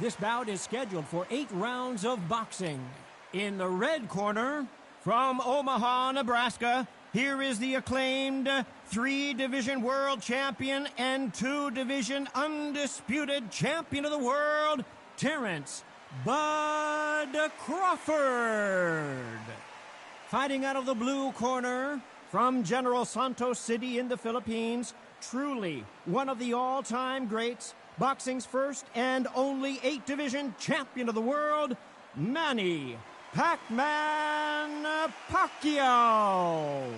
This bout is scheduled for 8 rounds of boxing. In the red corner, from Omaha, Nebraska, here is the acclaimed 3-division world champion and 2-division undisputed champion of the world, Terrence Bud Crawford. Fighting out of the blue corner, from General Santos City in the Philippines, truly one of the all-time greats, boxing's first and only 8-division champion of the world, Manny Pac-Man Pacquiao.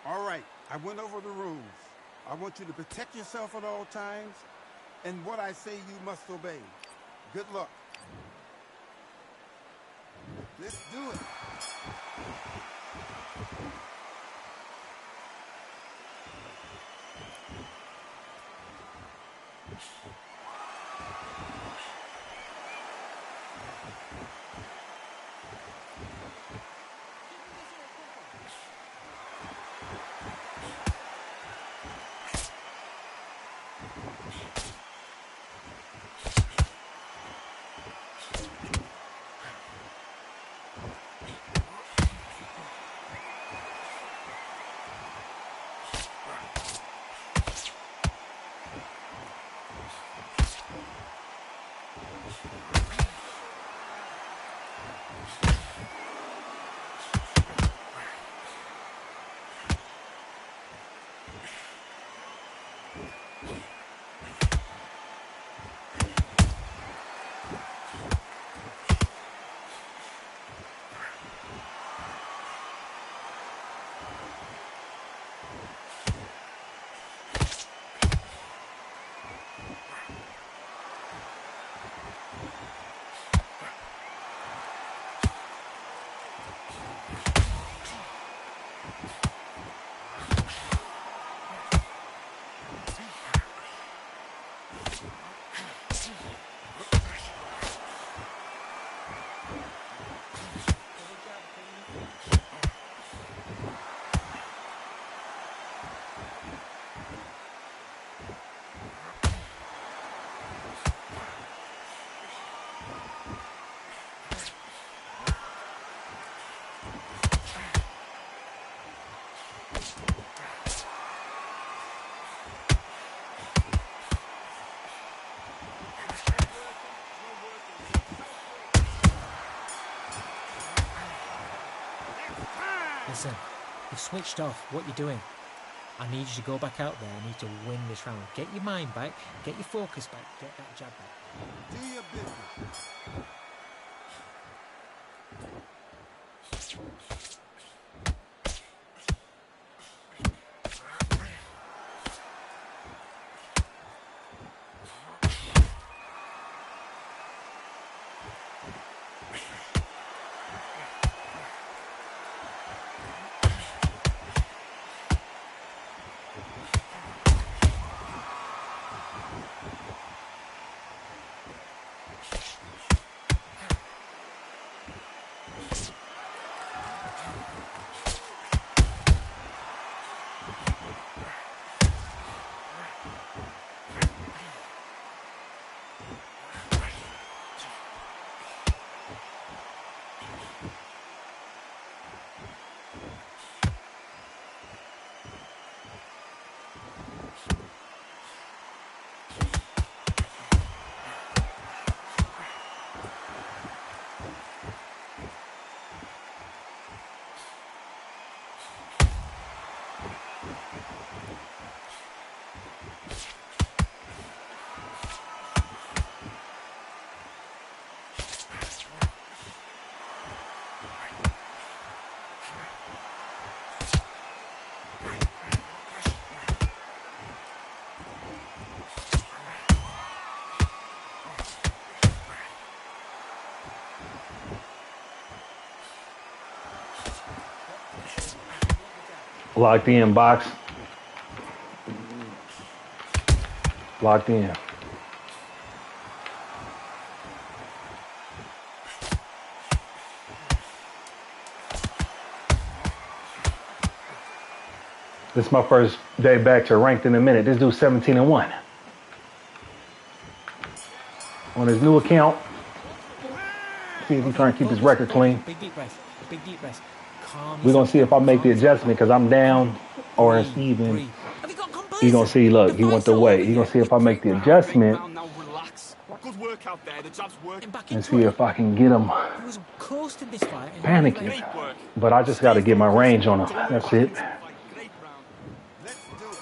All right, I went over the rules. I want you to protect yourself at all times, and what I say you must obey. Good luck. Let's do it. Listen, you've switched off. What you're doing? I need you to go back out there. I need to win this round. Get your mind back. Get your focus back. Get that jab back. Do your business. Locked in, box. Locked in. This is my first day back to ranked in a minute. This dude's 17-1. On his new account. See if he's trying to keep his record clean. Big deep breath. Big deep breath. Calm We're gonna see if I make the adjustment because I'm down or it's even. He's gonna see, look, he went the way. He's gonna see if I make the adjustment and see if I can get him panicking. But I just gotta get my range on him. That's it. Let's do it.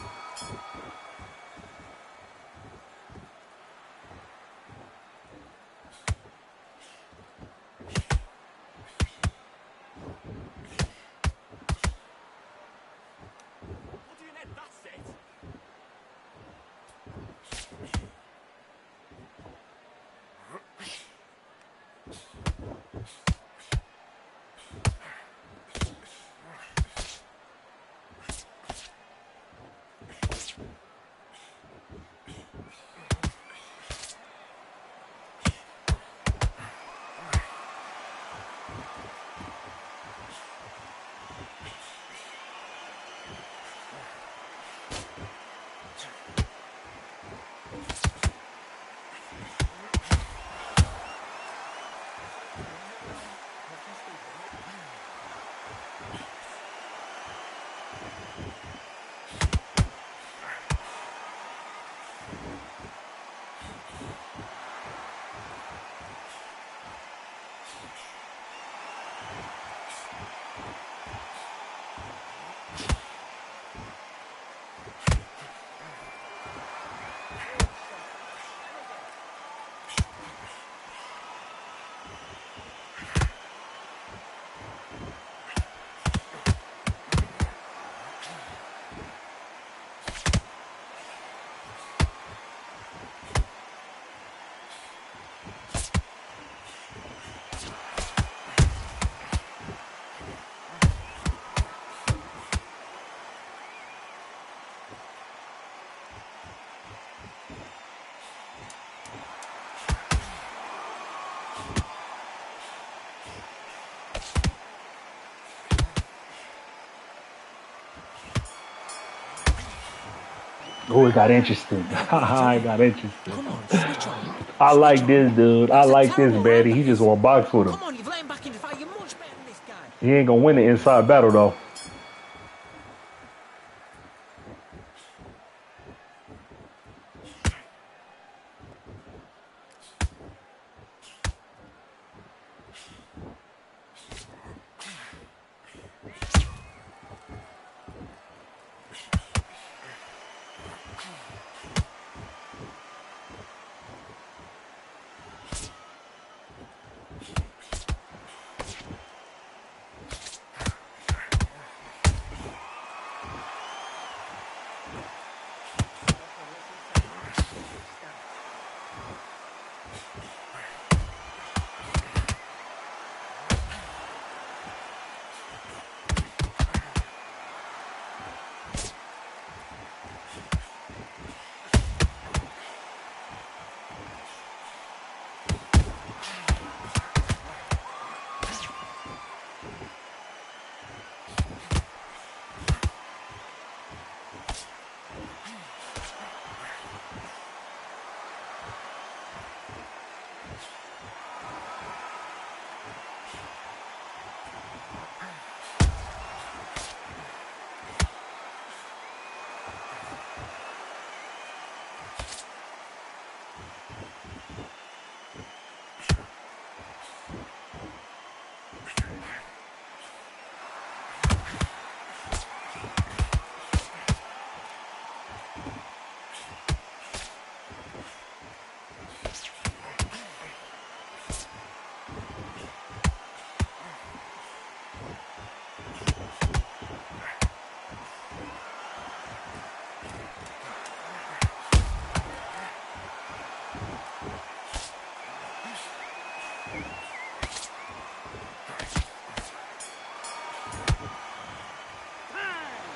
Oh, it got interesting. I got interesting. Come on, switch on. I like this dude. I like this Betty. He just want to box with him. Come on, you've let him back in the fight. You're much better than this guy. He ain't gonna win the inside battle though.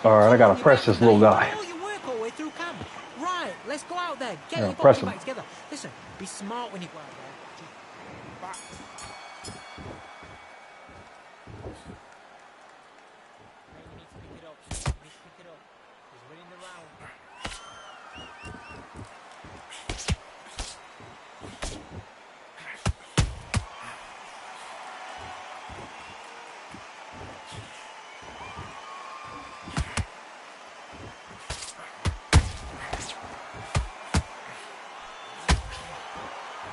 All right, I gotta press this little guy. All your work all the way through camp. Right, let's go out there. Get your press body him. back together. Listen, be smart when you go out there. Box. You need to pick it up. You need to pick it up.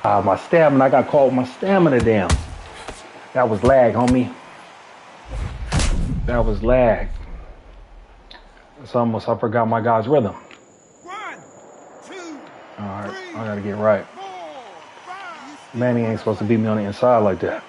My stamina, I got caught with my stamina, damn. That was lag, homie. That was lag. It's almost, I forgot my guy's rhythm. 1, 2, All right, 3, I gotta get right. 4, 5. Manny ain't supposed to beat me on the inside like that.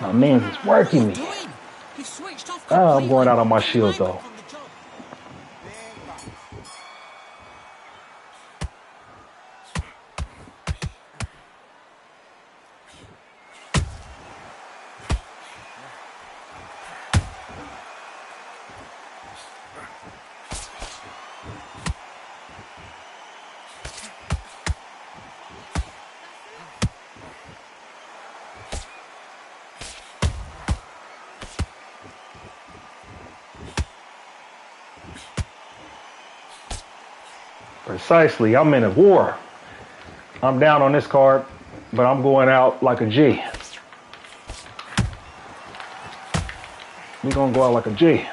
My man's is working me. Oh, I'm going out on my shield though. Precisely, I'm in a war. I'm down on this card, but I'm going out like a G. We're gonna go out like a G.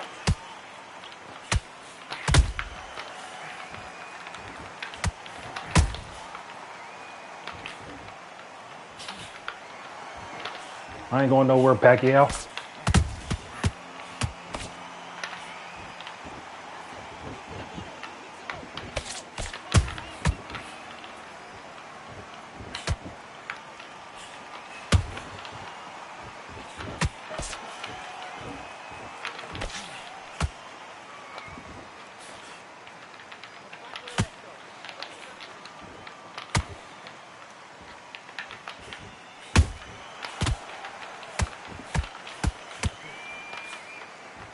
I ain't going nowhere, Pacquiao.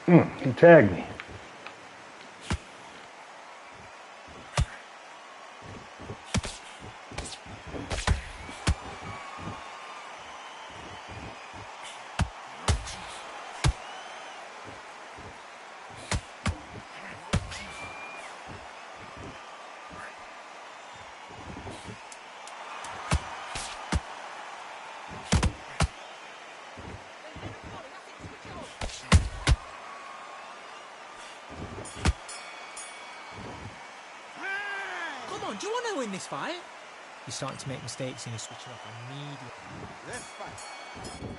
He tagged me. Do you want to win this fight? You're starting to make mistakes and you're switching off immediately. Let's fight.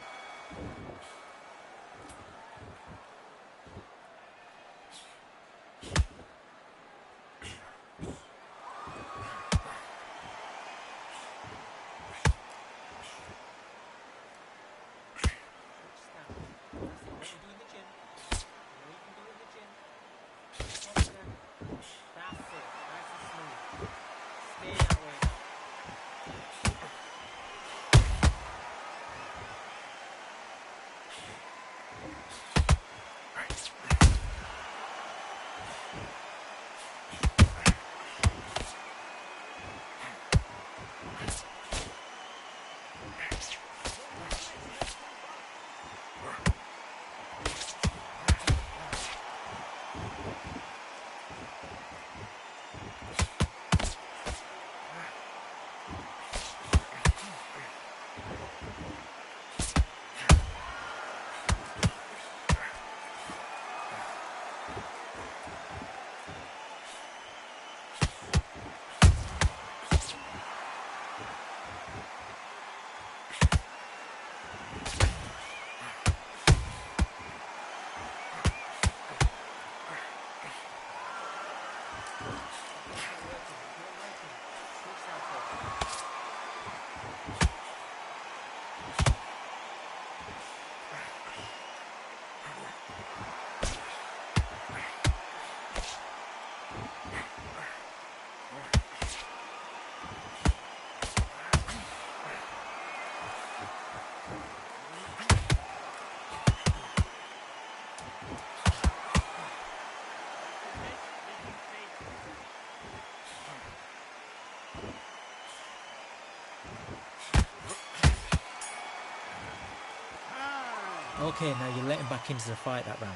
Okay, now you're letting back into the fight that round.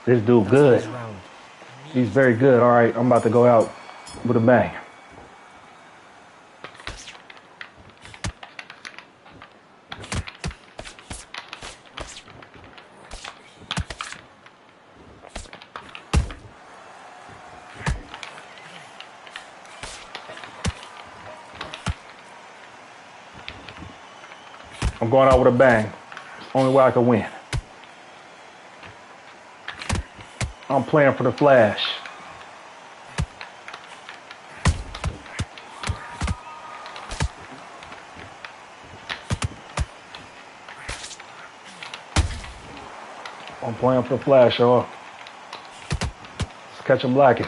This dude That's good. his round. He's very good. All right, I'm about to go out with a bang. I'm going out with a bang. Only way I can win. I'm playing for the flash. I'm playing for the flash, y'all. Let's catch him blacking.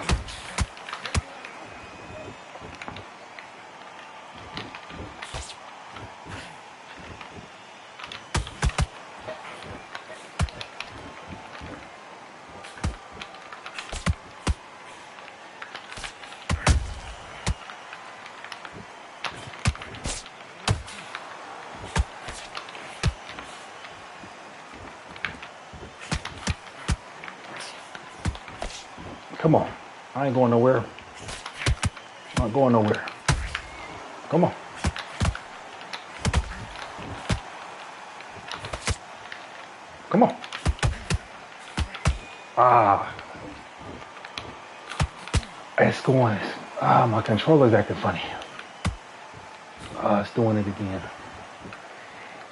Come on. I ain't going nowhere. Not going nowhere. Come on. Come on. Ah. It's going. Ah, my controller's acting funny. It's doing it again.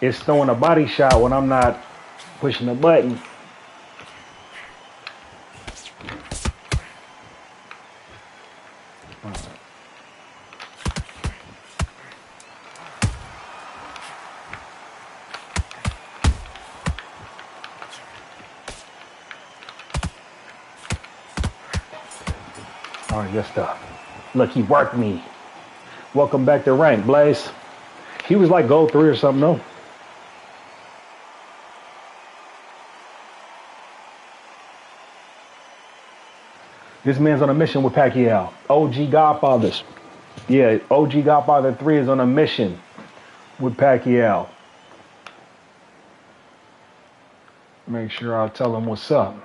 It's throwing a body shot when I'm not pushing the button. All right, good stuff. Look, he worked me. Welcome back to rank, Blaze. He was like gold 3 or something, no? This man's on a mission with Pacquiao. OG Godfathers. Yeah, OG Godfather 3 is on a mission with Pacquiao. Make sure I'll tell him what's up.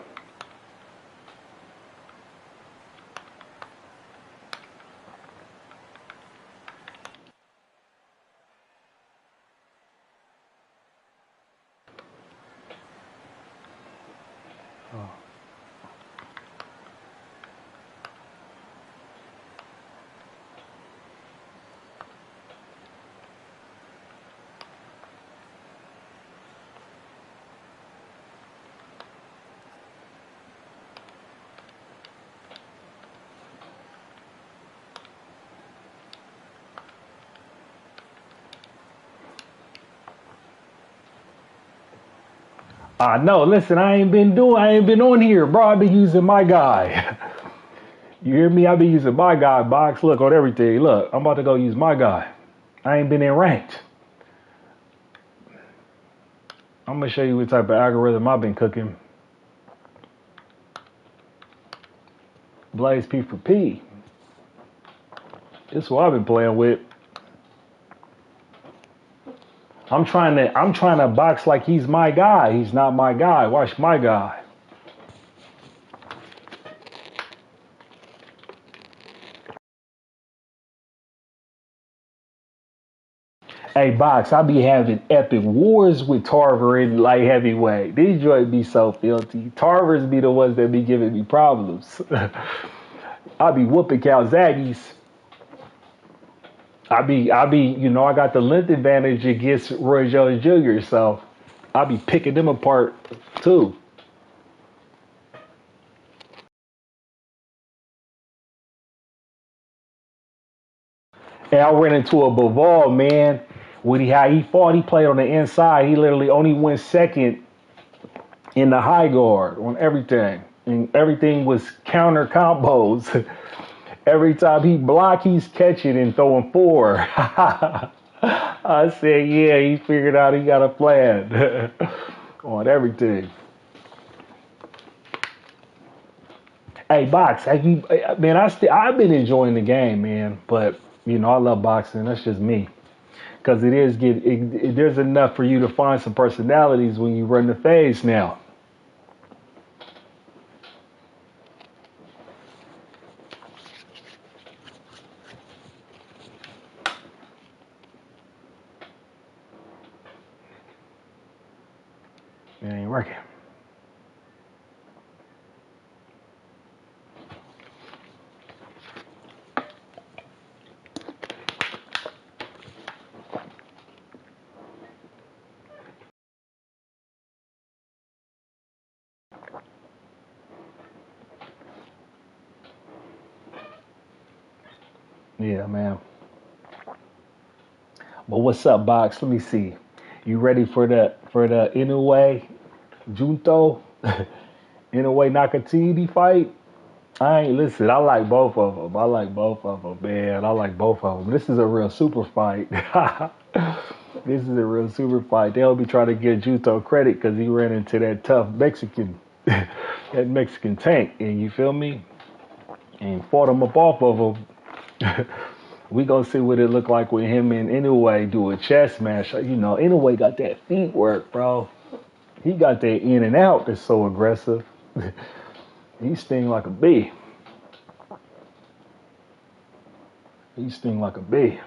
No, listen, I ain't been on here, bro. I've been using my guy. You hear me? I've been using my guy, Box. Look on everything. Look, I'm about to go use my guy. I ain't been in ranked. I'm gonna show you what type of algorithm I've been cooking. BlazeP4P. This is what I've been playing with. I'm trying to box like he's my guy. He's not my guy. Watch my guy. Hey, Box, I be having epic wars with Tarver in light heavyweight. These joints be so filthy. Tarvers be the ones that be giving me problems. I be whooping Calzagis. I be, I got the length advantage against Roy Jones Jr., so I be picking them apart too. And I ran into a Bivol, man. How he fought, he played on the inside. He literally only went second in the high guard on everything. And everything was counter combos. Every time he blocked, he's catching and throwing 4. I said, yeah, he figured out he got a plan on everything. Hey, Box, I've been enjoying the game, man. But, I love boxing. That's just me. because there's enough for you to find some personalities when you run the phase now. It ain't working. Yeah, man. But what's up, Box? Let me see. You ready for the Inoue Junto Inoue Nakatini fight? I ain't listen. I like both of them. Man. I like both of them. This is a real super fight. This is a real super fight. They'll be trying to give Junto credit because he ran into that tough Mexican, that Mexican tank, and you feel me? And fought him up off of him. We gonna see what it look like with him and Inoue do a chest match. You know, Inoue got that feet work, bro. He got that in and out that's so aggressive. He sting like a bee. He sting like a bee.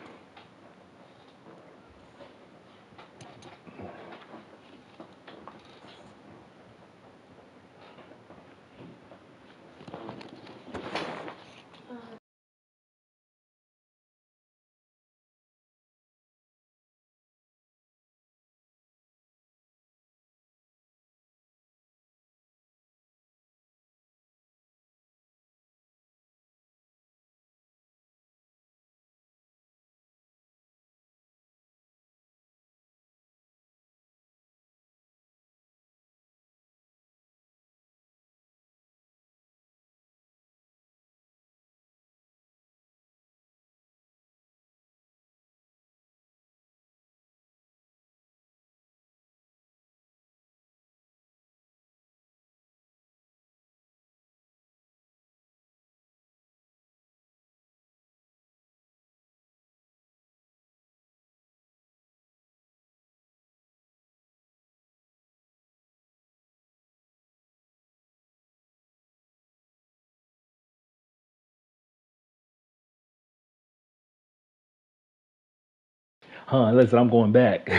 Listen, I'm going back.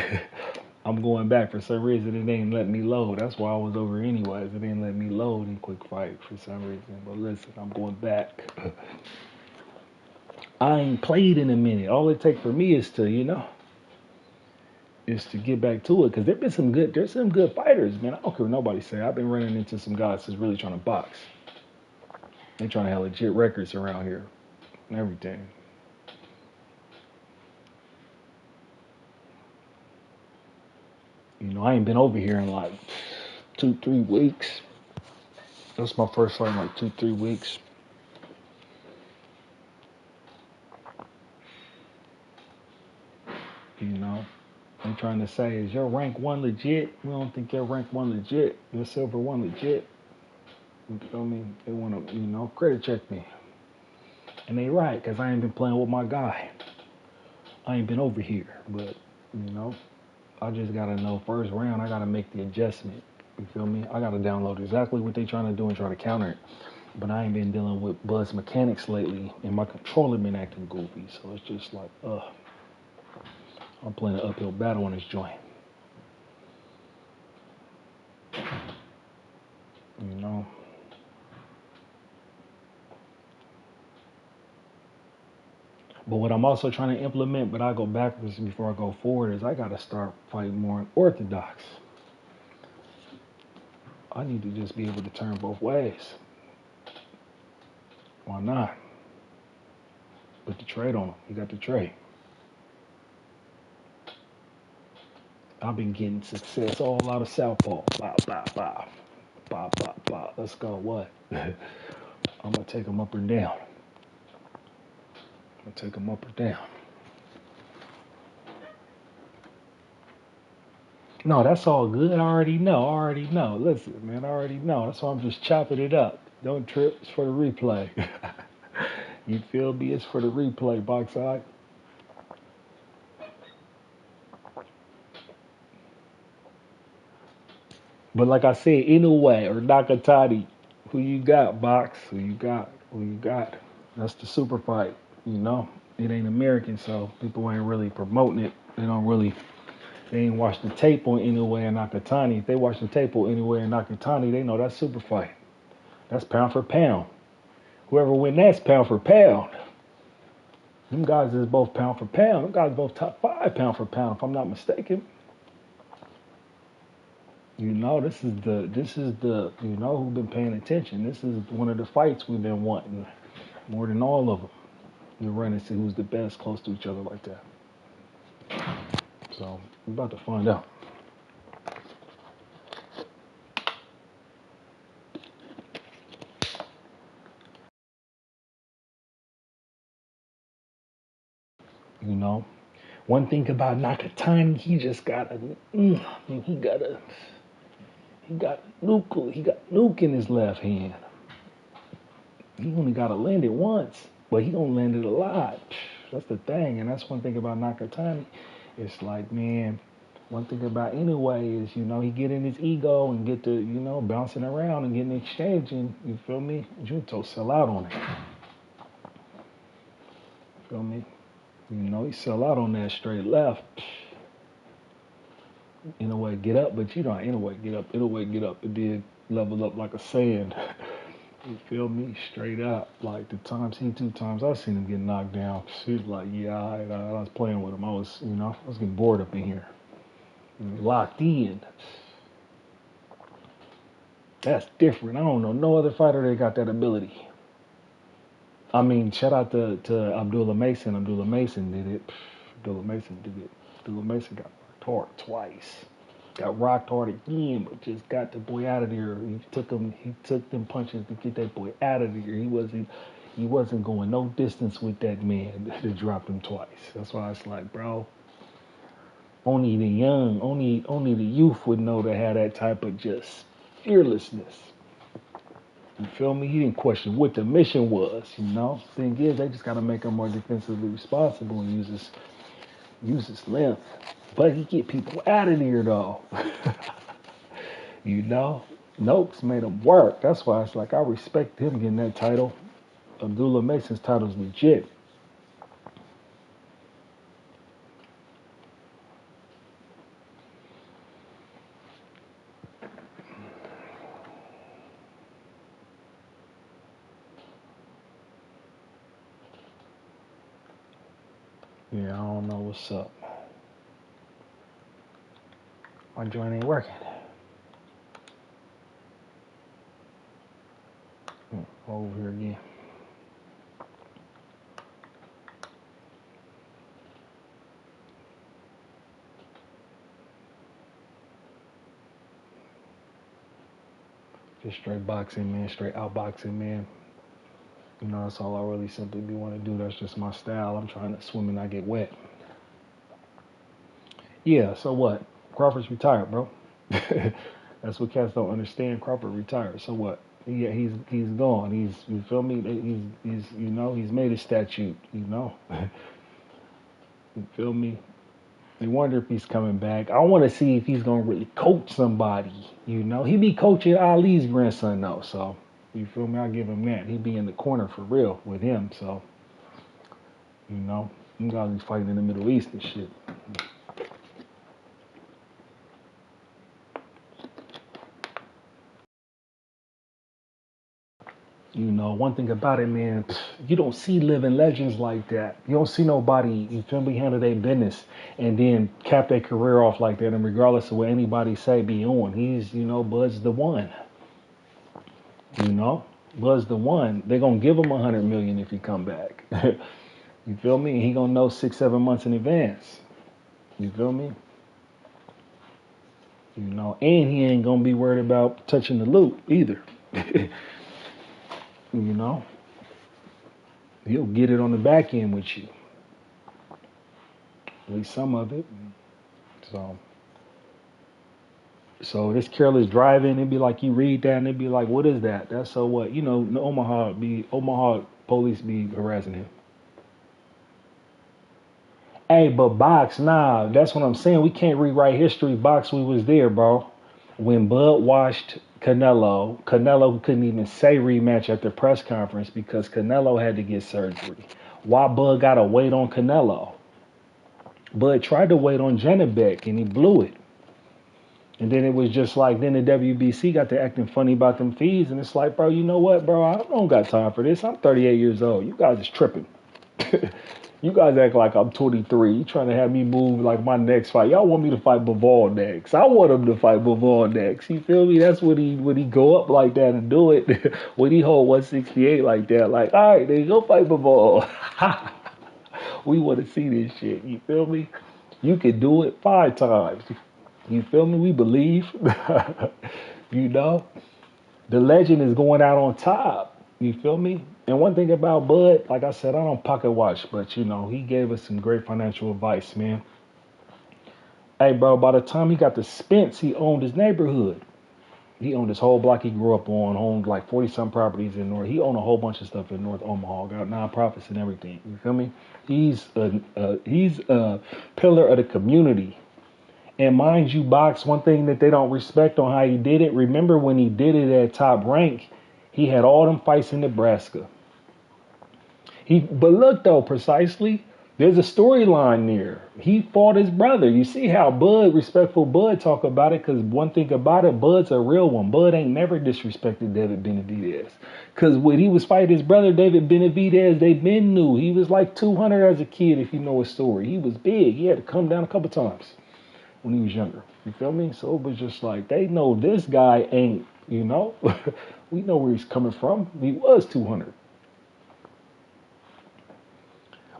I'm going back. For some reason, it ain't letting me load. That's why I was over anyways. It didn't let me load in quick fight for some reason. But listen, I'm going back. I ain't played in a minute. All it takes for me is to, is to get back to it. Because there's some good fighters, man. I don't care what nobody say. I've been running into some guys that's really trying to box. They trying to have legit records around here and everything. I ain't been over here in like 2-3 weeks. That's my first fight in like 2-3 weeks. They trying to say, is your rank one legit? We don't think your rank one legit. Your silver one legit. You feel me? They want to, credit check me. And they right, because I ain't been playing with my guy. I ain't been over here. But, I just got to know first round, I got to make the adjustment. You feel me? I got to download exactly what they trying to do and try to counter it. But I ain't been dealing with buzz mechanics lately, and my controller been acting goofy. So it's just like, I'm playing an uphill battle on this joint. But what I'm also trying to implement, but I go backwards before I go forward, is I got to start fighting more orthodox. I need to just be able to turn both ways. Why not? Put the trade on him. You got the trade. I've been getting success all out of southpaw. Bow, bow, bow. Bow, bow, bow. Let's go. What? I'm going to take him up or down. I'm going to take him up or down. No, that's all good. I already know. Listen, man, I already know. That's why I'm just chopping it up. Don't trip. It's for the replay. You feel me? It's for the replay, box eye. But like I said, Inoue or Nakatani, who you got, Box? Who you got? Who you got? That's the super fight. You know, it ain't American, so people ain't really promoting it. They ain't watched the tape on Inoue and Nakatani. If they watch the tape on Inoue and Nakatani, they know that's super fight. That's pound for pound. Whoever win that's pound for pound. Them guys is both pound for pound. Them guys both top 5 pound for pound, if I'm not mistaken. You know, this is the you know who've been paying attention. This is one of the fights we've been wanting more than all of them. We're running to see who's the best close to each other like that. So we're about to find out. You know, one thing about Nakatani, he just got a, he got nuke in his left hand. He only got to land it once, but he gonna land it a lot. That's the thing, and that's one thing about Nakatani. It's like, man, one thing about Inoue is, you know, he get in his ego and get to, you know, bouncing around and getting exchanging. You feel me? Junto sell out on it. Feel me? You know, he sell out on that straight left. Inoue get up, but you know, Inoue get up, and then level up like a sand. You feel me? Straight up. Like the times 2 times I've seen him get knocked down. She's like, yeah, I was playing with him. I was getting bored up in here. Locked in. That's different. I don't know no other fighter that got that ability. I mean, shout out to Abdullah Mason. Abdullah Mason did it. Abdullah Mason did it. Abdullah Mason got rocked hard twice. Got rocked hard again, but just got the boy out of there. He took them punches to get that boy out of there. He wasn't going no distance with that man to drop him twice. That's why it's like, bro, only the young, only the youth would know to have that type of just fearlessness. You feel me? He didn't question what the mission was, you know? Thing is, they just got to make him more defensively responsible and use his length. But he get people out of there, though. You know? Noakes made him work. That's why it's like I respect him getting that title. Abdullah Mason's title's legit. Yeah, I don't know what's up. My joint ain't working. Over here again. Just straight boxing, man. Straight outboxing, man. You know, that's all I really simply be want to do. That's just my style. I'm trying to swim and not get wet. Yeah, so what? Crawford's retired, bro. That's what cats don't understand. Crawford retired. So what? Yeah, he's gone. You feel me? He's you know, he's made a statute, you know. You feel me? They wonder if he's coming back. I want to see if he's gonna really coach somebody, you know. He be coaching Ali's grandson though, so you feel me? I'll give him that. He be in the corner for real with him, so you know, them guys be fighting in the Middle East and shit. You know, one thing about it, man, you don't see living legends like that. You don't see nobody, you feel me, handle their business and then cap their career off like that. And regardless of what anybody say, be on. He's, you know, Bud's the one. You know, Bud's the one. They're going to give him $100 million if he come back. You feel me? He going to know 6-7 months in advance. You feel me? You know, and he ain't going to be worried about touching the loop either. You know, he'll get it on the back end with you. At least some of it. So this careless driving, it'd be like you read that and it'd be like, what is that? That's so what? You know, Omaha police be harassing him. Hey, but Box, nah, that's what I'm saying. We can't rewrite history. Box, we was there, bro. When Bud watched Canelo couldn't even say rematch at the press conference because Canelo had to get surgery. Why Bud got to wait on Canelo? Bud tried to wait on Janabek and he blew it. And then it was just like, then the WBC got to acting funny about them fees. And it's like, bro, you know what, bro? I don't got time for this. I'm 38 years old. You guys is tripping. You guys act like I'm 23. You trying to have me move like my next fight. Y'all want me to fight Bivol next. I want him to fight Bivol next. You feel me? That's when he go up like that and do it. When he hold 168 like that. Like, all right, then go fight Bivol. We want to see this shit. You feel me? You can do it 5 times. You feel me? We believe. You know? The legend is going out on top. You feel me? And one thing about Bud, like I said, I don't pocket watch, but you know, he gave us some great financial advice, man. Hey, bro, by the time he got to Spence, he owned his neighborhood. He owned his whole block he grew up on, owned like 40-some properties in North. He owned a whole bunch of stuff in North Omaha, got nonprofits and everything. You feel me? He's a pillar of the community. And mind you, Box, one thing that they don't respect on how he did it, remember when he did it at Top Rank, he had all them fights in Nebraska. But look though, precisely, there's a storyline there. He fought his brother. You see how respectful Bud talk about it, because one thing about it, Bud's a real one. Bud ain't never disrespected David Benavidez. Because when he was fighting his brother, David Benavidez, they been knew. He was like 200 as a kid, if you know his story. He was big. He had to come down a couple times when he was younger. You feel me? So it was just like, they know this guy ain't, you know. We know where he's coming from. He was 200.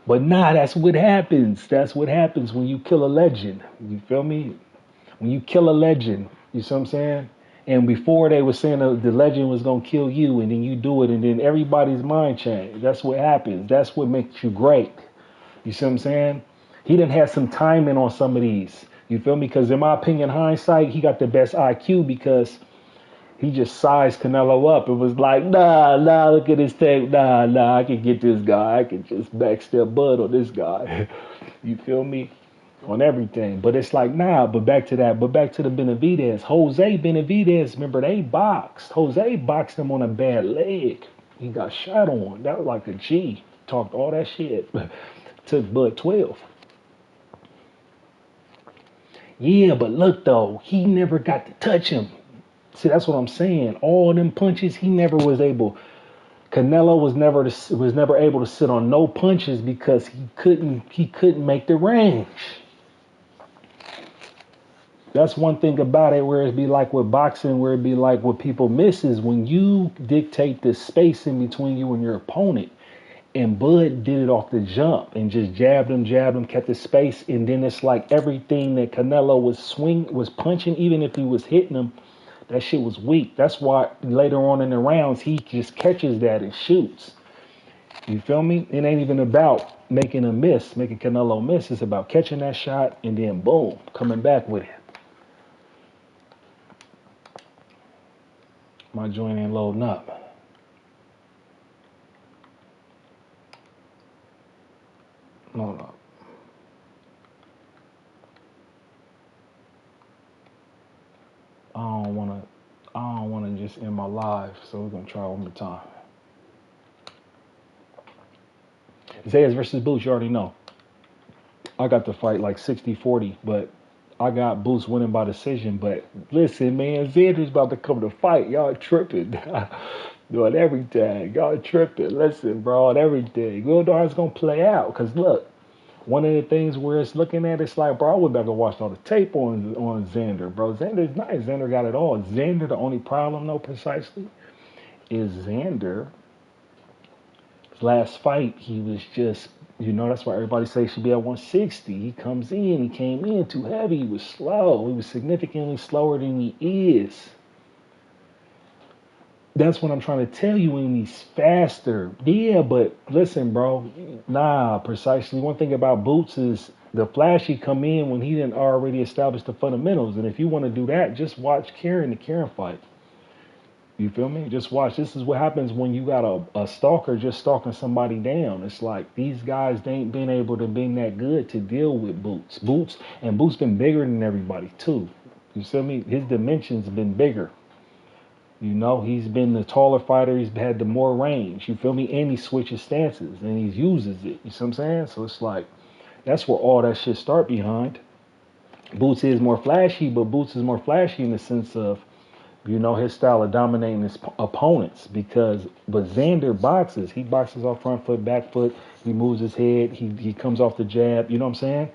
But nah, that's what happens. That's what happens when you kill a legend. You feel me? When you kill a legend, you see what I'm saying? And before they were saying the legend was going to kill you, and then you do it, and then everybody's mind changed. That's what happens. That's what makes you great. You see what I'm saying? He didn't have some timing on some of these. You feel me? Because in my opinion, hindsight, he got the best IQ because he just sized Canelo up. It was like, nah, look at his tape. Nah, I can get this guy. I can just backstep Bud on this guy. You feel me? On everything. But it's like, nah, but back to the Benavidez. Jose Benavidez, remember, they boxed. Jose boxed him on a bad leg. He got shot on. That was like a G. Talked all that shit. Took Bud 12. Yeah, but look, though, he never got to touch him. See, that's what I'm saying. All them punches, he never was able. Canelo was never able to sit on no punches because he couldn't make the range. That's one thing about it, where it'd be like with boxing, where it'd be like what people miss is when you dictate the space in between you and your opponent. And Bud did it off the jump and just jabbed him, kept the space, and then it's like everything that Canelo was punching, even if he was hitting him, that shit was weak. That's why later on in the rounds, he just catches that and shoots. You feel me? It ain't even about making Canelo miss. It's about catching that shot and then boom, coming back with it. My joint ain't loading up. Hold up. I don't wanna just end my live, so we're gonna try one more time. Zayas versus Boots, you already know. I got the fight like 60-40, but I got Boots winning by decision. But listen, man, Xander's about to come to fight. Y'all tripping. Doing everything. Y'all tripping. Listen, bro, on everything. We don't know how it's gonna play out. Cause look, one of the things where it's looking at, it's like, bro, I went back and watched all the tape on Xander, bro. Xander's nice. Xander got it all. Xander, the only problem, though, precisely, is Xander. His last fight, he was just, that's why everybody says he should be at 160. He came in too heavy. He was slow. He was significantly slower than he is. That's what I'm trying to tell you, when he's faster. Yeah, but listen, bro. Nah, precisely. One thing about Boots is the flashy come in when he didn't already establish the fundamentals. And if you want to do that, just watch the Karen fight. You feel me? Just watch. This is what happens when you got a stalker just stalking somebody down. It's like these guys, they ain't been able to be that good to deal with Boots. Boots been bigger than everybody, too. You feel me? His dimensions been bigger. You know, he's been the taller fighter. He's had the more range. You feel me? And he switches stances and he uses it. You see what I'm saying? So it's like, that's where all that shit start behind. Boots is more flashy, but Boots is more flashy in the sense of, you know, his style of dominating his opponents. But Xander boxes. He boxes off front foot, back foot. He moves his head. He comes off the jab. You know what I'm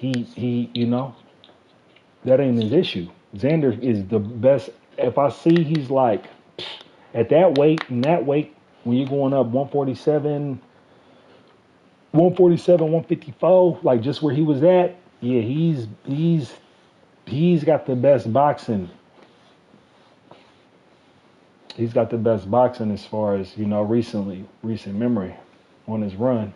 saying? You know, that ain't his issue. Xander is the best. If I see he's like at that weight, in that weight, when you're going up 147, 154, like just where he was at, yeah, he's got the best boxing. He's got the best boxing as far as, you know, recent memory on his run.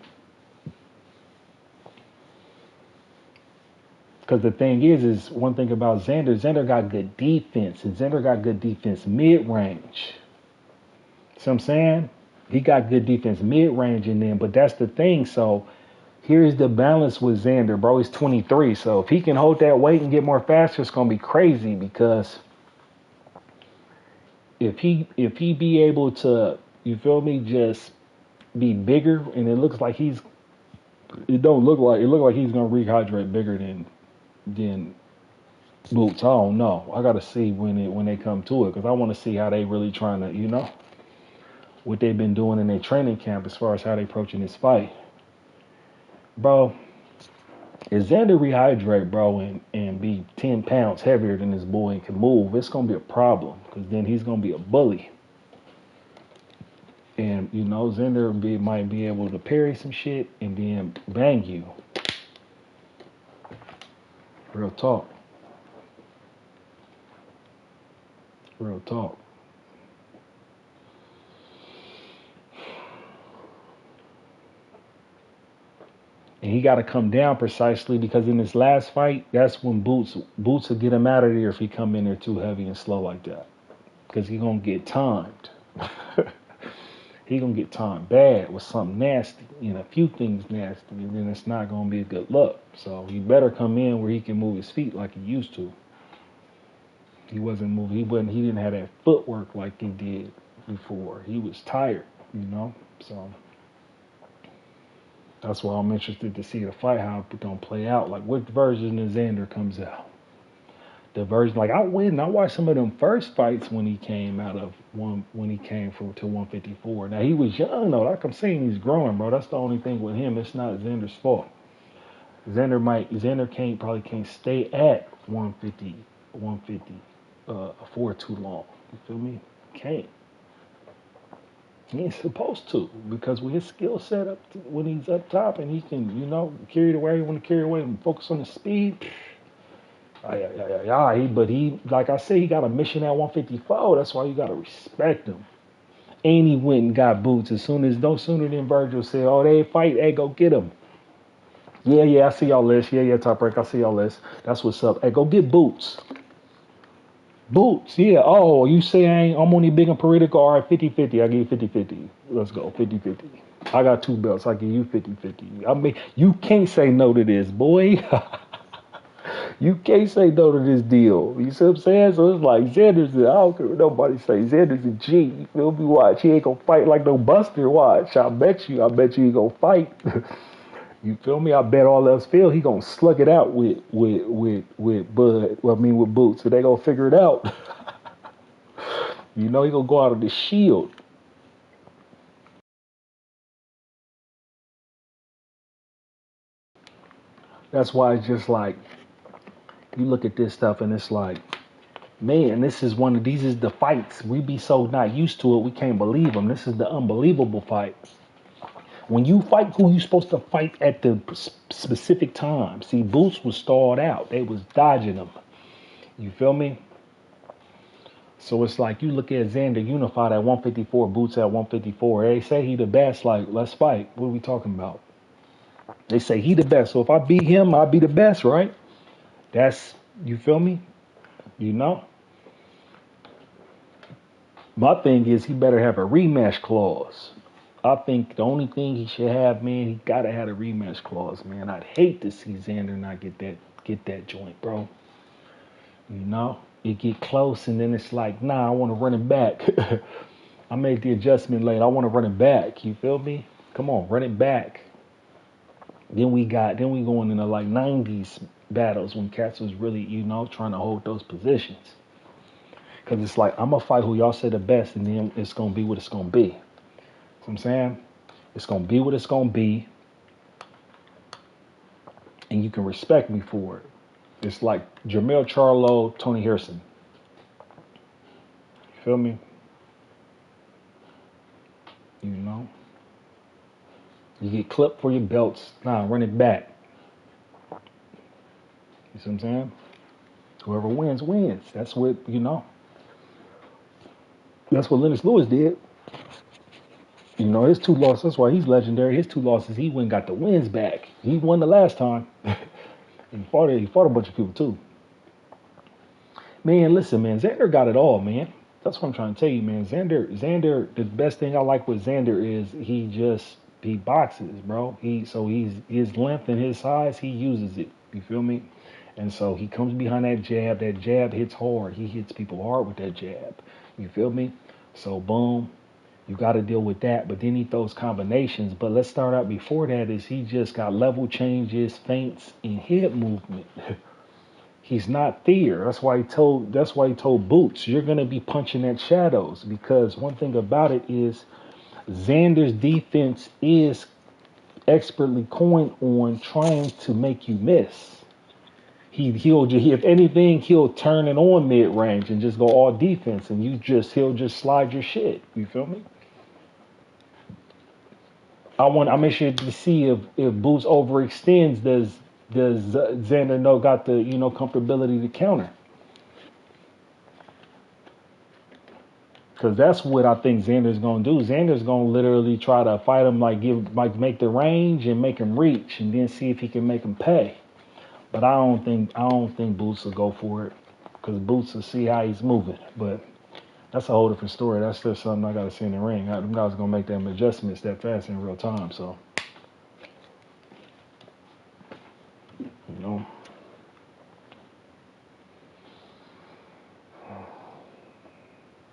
Because the thing is one thing about Xander got good defense, and Xander got good defense mid-range. See what I'm saying? He got good defense mid-range in them, but that's the thing. So here's the balance with Xander, bro. He's 23, so if he can hold that weight and get more faster, it's gonna be crazy. Because if he be able to, you feel me, just be bigger, and it look like he's gonna rehydrate bigger than Boots. I don't know. I gotta see when they come to it, because I want to see how they really trying to, you know, what they've been doing in their training camp as far as how they approaching this fight. Bro, if Xander rehydrate, bro, and be 10 pounds heavier than this boy and can move, it's gonna be a problem, because then he's gonna be a bully. And, you know, Xander might be able to parry some shit and then bang you. Real talk. Real talk. And he got to come down precisely, because in this last fight, that's when Boots will get him out of there if he come in there too heavy and slow like that. Because he going to get timed. He going to get timed bad with something nasty, and a few things nasty, and then it's not going to be a good look. So he better come in where he can move his feet like he used to. He wasn't moving. He didn't have that footwork like he did before. He was tired, you know. So that's why I'm interested to see the fight, how it's gonna play out. Like, what version of Xander comes out? The version, like, I watched some of them first fights when he came to 154. Now he was young though. Like I'm saying, he's growing, bro. That's the only thing with him. It's not Xander's fault. Xander probably can't stay at 150 for too long. You feel me? Can't. He ain't supposed to, because with his skill set when he's up top and he can, you know, carry the way he want to carry away and focus on the speed. But he, like I said, he got a mission at 154. That's why you got to respect him. And he went and got Boots no sooner than Virgil said, "Oh, they fight. Hey, go get him." Yeah, I see y'all list. Yeah, Top Rank, I see y'all list. That's what's up. Hey, go get Boots. Boots, yeah. Oh, you say I'm only big on political. All right, 50-50. I give you 50-50. Let's go, 50-50. I got 2 belts. I give you 50-50. I mean, you can't say no to this, boy. You can't say no to this deal. You see what I'm saying? So it's like Xander's, I don't care what nobody say. Xander's a G. You feel me? Watch. He ain't gonna fight like no Buster. Watch. I bet you he gonna fight. You feel me? I bet all else fail, he gonna slug it out with Boots. So they gonna figure it out. You know, he gonna go out of the shield. That's why it's just like, you look at this stuff and it's like, man, these is the fights. We be so not used to it, we can't believe them. This is the unbelievable fight. When you fight who you supposed to fight at the specific time. See, Boots was stalled out. They was dodging him. You feel me? So it's like, you look at Xander unified at 154, Boots at 154. They say he the best. Like, let's fight. What are we talking about? They say he the best. So if I beat him, I'll be the best, right? That's, you feel me? You know? My thing is, he better have a rematch clause. I think the only thing he should have, man, he gotta have a rematch clause, man. I'd hate to see Xander not get that joint, bro. You know, it get close, and then it's like, nah, I want to run it back. I made the adjustment late. I want to run it back. You feel me? Come on, run it back. Then we going into like 90s battles when cats was really, you know, trying to hold those positions. Cause it's like I'm gonna fight who y'all say the best, and then it's gonna be what it's gonna be. You know what I'm saying? It's gonna be what it's gonna be, and you can respect me for it. It's like Jermell Charlo, Tony Harrison. You feel me? You know? You get clipped for your belts. Nah, run it back. You see what I'm saying? Whoever wins, wins. That's what, you know. That's what Lennox Lewis did. You know, his 2 losses, that's why he's legendary. His 2 losses, he went and got the wins back. He won the last time. He fought a bunch of people too. Man, listen, man, Xander got it all, man. That's what I'm trying to tell you, man. Xander, the best thing I like with Xander is he boxes, bro. He's his length and his size, he uses it. You feel me? And so he comes behind that jab. That jab hits hard. He hits people hard with that jab. You feel me? So boom, you got to deal with that. But then he throws combinations. But let's start out before that is he just got level changes, feints, and hip movement. He's not there. That's why he told Boots, you're gonna be punching at shadows, because one thing about it is Xander's defense is expertly coined on trying to make you miss. If anything, he'll turn it on mid range and just go all defense, and he'll just slide your shit. You feel me? I make sure to see if Boots overextends. Does Xander got the comfortability to counter? Because that's what I think Xander's gonna do. Xander's gonna literally try to fight him, make the range and make him reach, and then see if he can make him pay. But I don't think Boots will go for it, because Boots will see how he's moving. But that's a whole different story. That's just something I gotta see in the ring. Them guys gonna make them adjustments that fast in real time. So you know,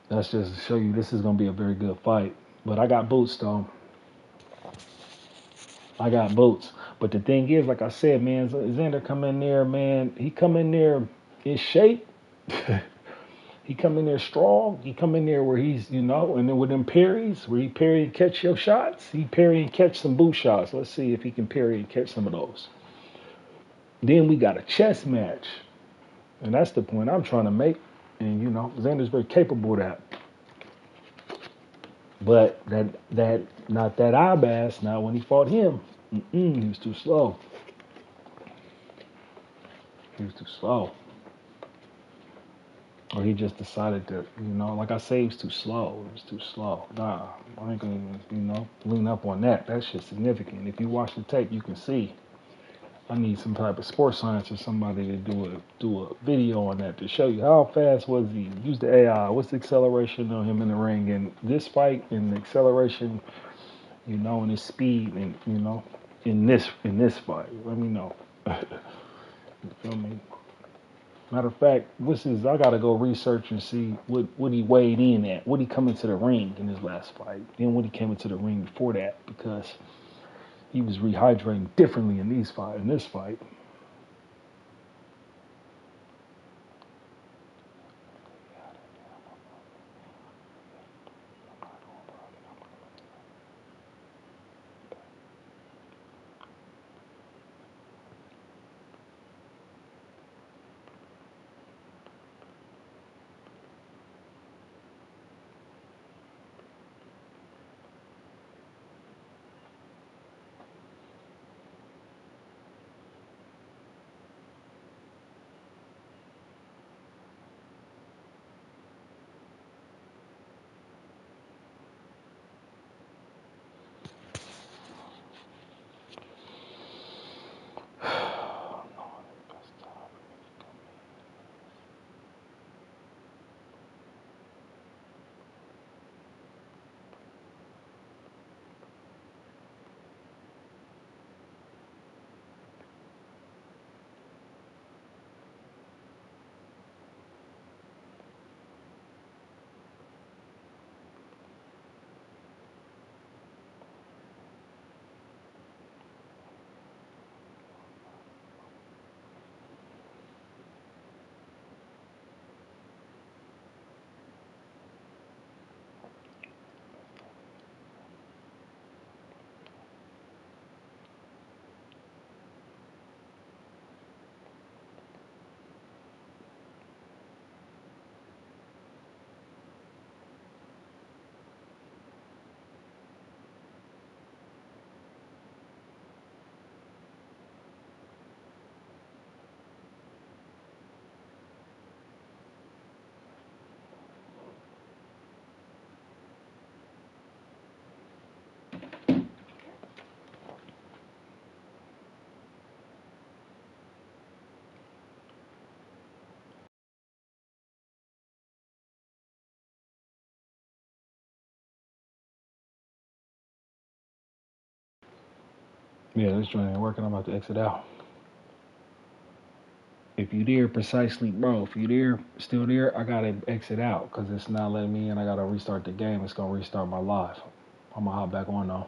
that's just to show you this is gonna be a very good fight. But I got Boots though. I got Boots. But the thing is, like I said, man, Xander come in there, man. He come in there in shape. He come in there strong. He come in there where he's, and then with them parries, where he parry and catch your shots. He parry and catch some boot shots. Let's see if he can parry and catch some of those. Then we got a chess match. And that's the point I'm trying to make. And, Xander's very capable of that. But not that Abbas, not when he fought him. He was too slow. He was too slow. Or he just decided to, like I say, he was too slow. It was too slow. Nah, I ain't gonna, lean up on that. That shit's significant. If you watch the tape, you can see. I need some type of sports science or somebody to do a video on that to show you how fast was he. Use the AI. What's the acceleration on him in the ring, and this fight, and the acceleration, and his speed, and in this fight. Let me know. You feel me? Matter of fact, I gotta go research and see what he weighed in at, what he come into the ring in his last fight, then what he came into the ring before that, because he was rehydrating differently in this fight. Yeah, this joint ain't working. I'm about to exit out. If you there precisely, bro, if you there, still there, I gotta exit out because it's not letting me in. I gotta restart the game. It's gonna restart my live. I'm gonna hop back on though.